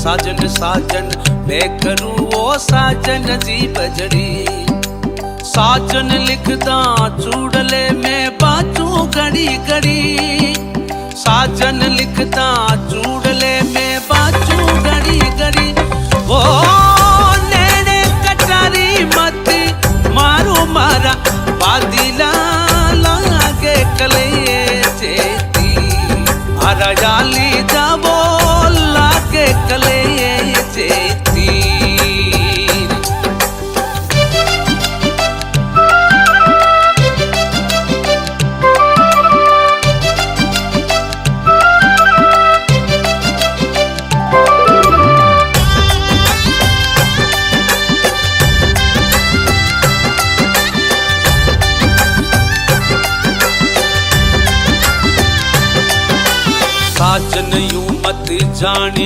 साजन साजन मैं करूं वो साजन जी बजड़ी। साजन लिखदा चूड़ले में बाजू घड़ी घड़ी। साजन लिखदा चूड़ले में बाजू घड़ी घड़ी। वो नेने कटारी मत मारू मारा बादीला लागे कले चेती। आरा जाली जाबो लागे कले चेती। साजन यूं मत जाने